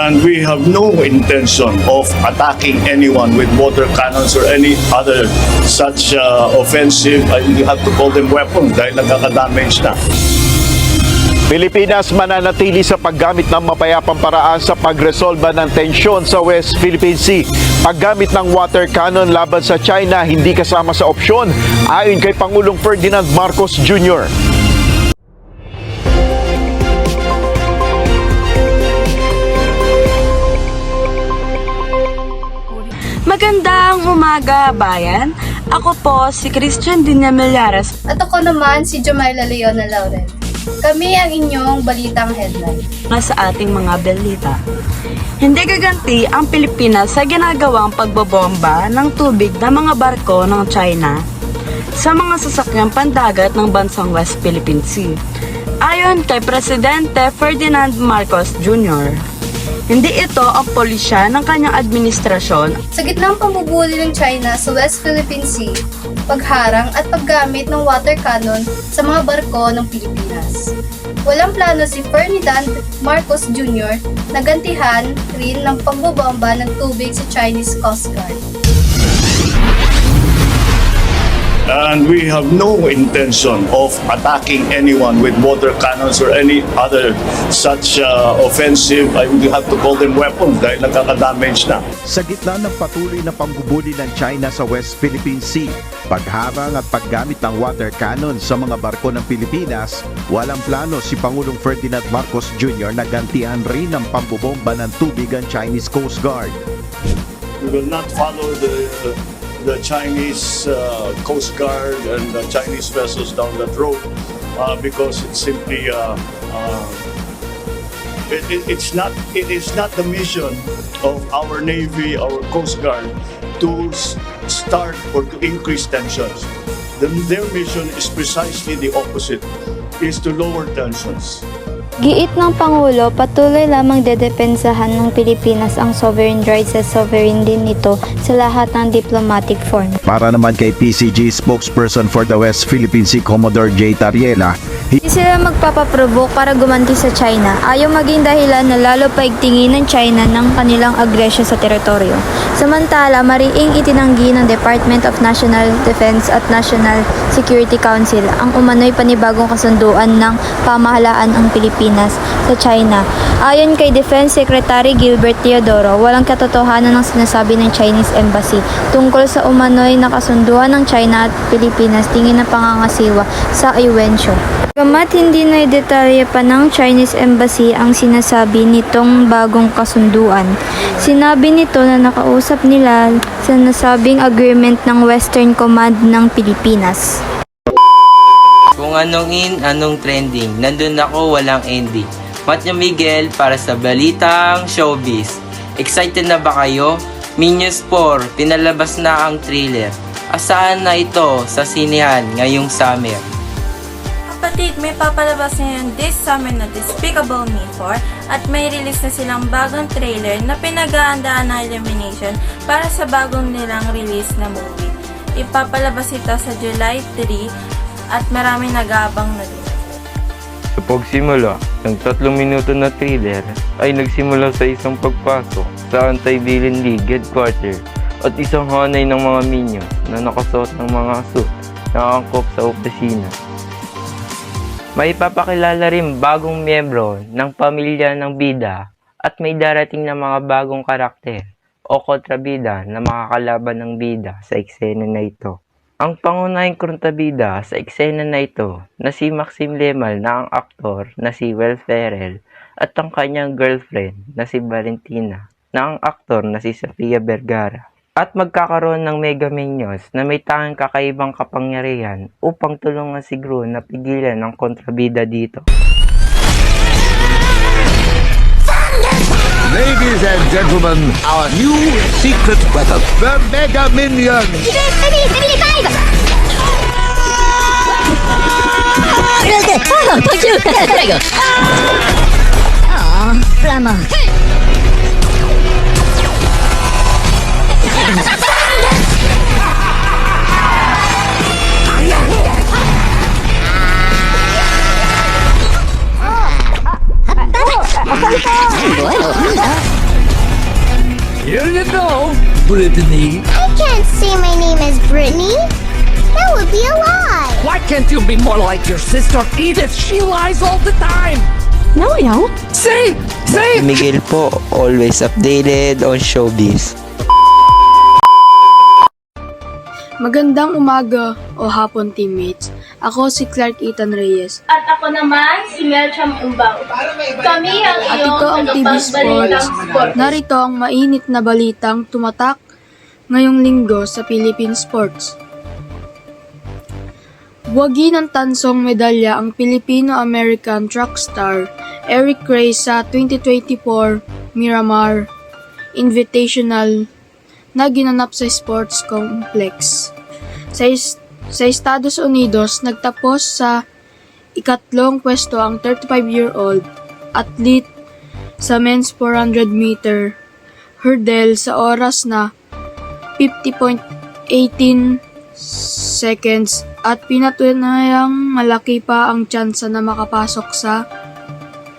And we have no intention of attacking anyone with water cannons or any other such offensive, you have to call them weapons dahil nagkakadamage na. Pilipinas mananatili sa paggamit ng mapayapang paraan sa pagresolba ng tensyon sa West Philippine Sea. Paggamit ng water cannon laban sa China hindi kasama sa opsyon, ayon kay Pangulong Ferdinand Marcos Jr. Magandang umaga, bayan. Ako po si Christian Dinya Millares. At ako naman si Jomaila Leona Laurel. Kami ang inyong balitang headline. Sa ating mga balita. Hindi gaganti ang Pilipinas sa ginagawang pagbobomba ng tubig ng mga barko ng China sa mga sasakyang pandagat ng bansang West Philippine Sea. Ayon kay Presidente Ferdinand Marcos Jr., hindi ito ang polisya ng kanyang administrasyon. Sa gitnang pambubuli ng China sa West Philippine Sea, pagharang at paggamit ng water cannon sa mga barko ng Pilipinas. Walang plano si Ferdinand Marcos Jr. na gantihan rin ng pagbobomba ng tubig sa Chinese Coast Guard. And we have no intention of attacking anyone with water cannons or any other such offensive, you have to call them weapons dahil nagkakadamage na. Sa gitna ng patuloy na pambubuli ng China sa West Philippine Sea, pagharang at paggamit ng water cannon sa mga barko ng Pilipinas, walang plano si Pangulong Ferdinand Marcos Jr. na gantihan rin ng pambobomba ng tubig ang Chinese Coast Guard. We will not follow the Chinese Coast Guard and the Chinese vessels down that road because it's simply it is not the mission of our Navy, our Coast Guard to start or to increase tensions. Their mission is precisely the opposite, is to lower tensions. Giit ng Pangulo, patuloy lamang dedepensahan ng Pilipinas ang sovereign rights at sovereign din nito sa lahat ng diplomatic form. Para naman kay PCG spokesperson for the West Philippine Sea, Commodore J. Tariela, Hindi sila magpapaprovoke para gumanti sa China. Ayaw maging dahilan na lalo paigtingin ng China ng kanilang agresyon sa teritoryo. Samantala, mariing itinanggi ng Department of National Defense at National Security Council ang umano'y panibagong kasunduan ng pamahalaan ng Pilipinas sa China. Ayon kay Defense Secretary Gilbert Teodoro, walang katotohanan ng sinasabi ng Chinese Embassy tungkol sa umano'y nakasunduan ng China at Pilipinas tingin na pangangasiwa sa Ayuensyo. Bagamat hindi na detalye pa ng Chinese Embassy ang sinasabi nitong bagong kasunduan, sinabi nito na nakausap nila sa nasabing agreement ng Western Command ng Pilipinas. Kung anong in, anong trending, nandun ako walang ending. Matthew Miguel para sa Balitang Showbiz. Excited na ba kayo? Minions 4, pinalabas na ang thriller. Asahan na ito sa sinehan ngayong summer. Kapatid, may papalabas ngayon this summer na Despicable Me 4 at may release na silang bagong trailer na pinag-aandaan ng Illumination para sa bagong nilang release na movie. Ipapalabas ito sa July 3 at maraming nag-aabang na din. Sa pagsimula ng 3 minuto na thriller ay nagsimula sa isang pagpasok sa Anti-Villain League Headquarters at isang hanay ng mga minions na nakasuot ng mga suit na angkop sa opisina. May papakilala rin bagong miyembro ng pamilya ng bida at may darating na mga bagong karakter o kontrabida na makakalaban ng bida sa eksena na ito. Ang pangunahing kontrabida sa eksena na ito na si Maxim Lemal na ang aktor na si Will Ferrell at ang kanyang girlfriend na si Valentina na ang aktor na si Sofia Vergara. At magkakaroon ng Mega Minions na may tanging kakaibang kapangyarihan upang tulungan si Gru na pigilan ang kontrabida dito. Ladies and gentlemen, our new secret weapon, the Mega Minions! Bueno. Brittany? I can't say my name is Brittany. That would be a lie. Why can't you be more like your sister Edith? She lies all the time. No, no. Say! Miguel po, always updated on showbiz. Magandang umaga o hapon, teammates. Ako si Clark Ethan Reyes. At ako naman, si Melcham Umbao. Kami ang At iyong ito ang TV tagapagbalitang Sports. Narito ang mainit na balitang tumatak ngayong linggo sa Philippine Sports. Buwagi ng tansong medalya ang Filipino-American track star Eric Reyes sa 2024 Miramar Invitational na ginanap sa Sports Complex. Sa Estados Unidos, nagtapos sa ikatlong pwesto ang 35-year-old athlete sa men's 400 meter hurdle sa oras na 50.18 seconds at pinatunayang malaki pa ang tsansa na makapasok sa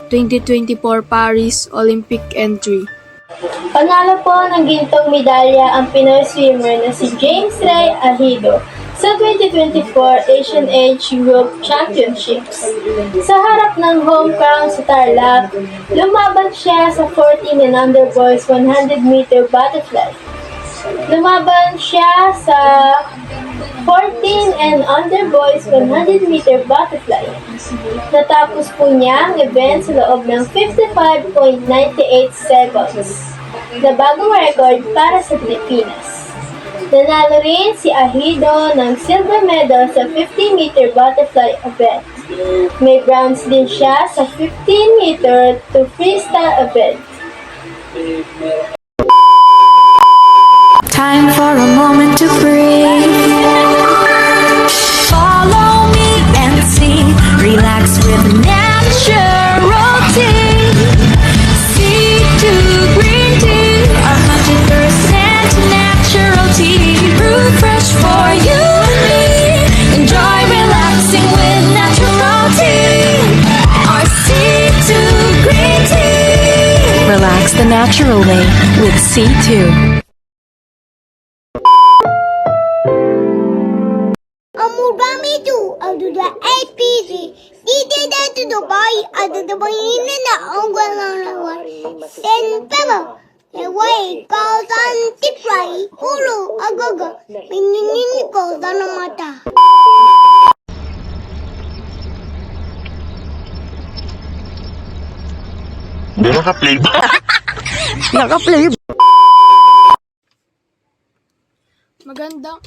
2024 Paris Olympic entry. Panalo po ng gintong medalya ang Pinoy swimmer na si James Ray Ahido sa 2024 Asian Age Group Championships. Sa harap ng home crown sa Tarlac, lumaban siya sa 14 and under boys 100 meter butterfly. Lumaban siya sa 14 and under boys 100 meter butterfly. Natapos po niya ang event sa loob ng 55.98 seconds na bagong record para sa Pilipinas. Nanalo rin si Ahido ng silver medal sa 50-meter butterfly event. May bronze din siya sa 15-meter to freestyle event. Time for a moment to breathe. Follow me and see. Relax with natural tea. C2 green tea, 100% natural tea. Brew fresh for you and me. Enjoy relaxing with natural tea. Our C2 green tea. Relax the natural way with C2. Aduh da APC. Dite da tu Dubai. Aduh da ini na ang walang lawan. Sen peba. Leway kausan tipray. Ulo agaga. Pininin ko sa mata. Naka-play ba? Naka-play Magandang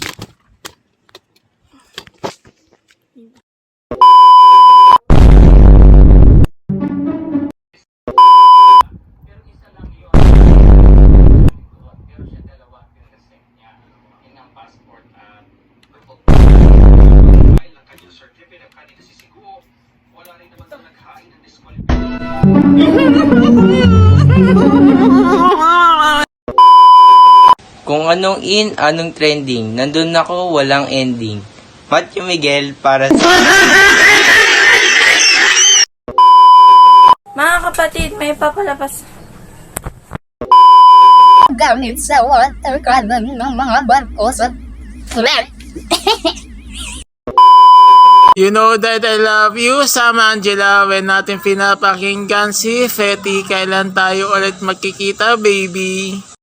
Kung anong in, anong trending, nandun ako, walang ending. Matthew Miguel para sa... Mga kapatid, may papalabas. Gamit sa water cannon ng mga barko sa tren. You know that I love you, Sam Angela. When natin pinapakinggan si Fetty, kailan tayo ulit magkikita, baby?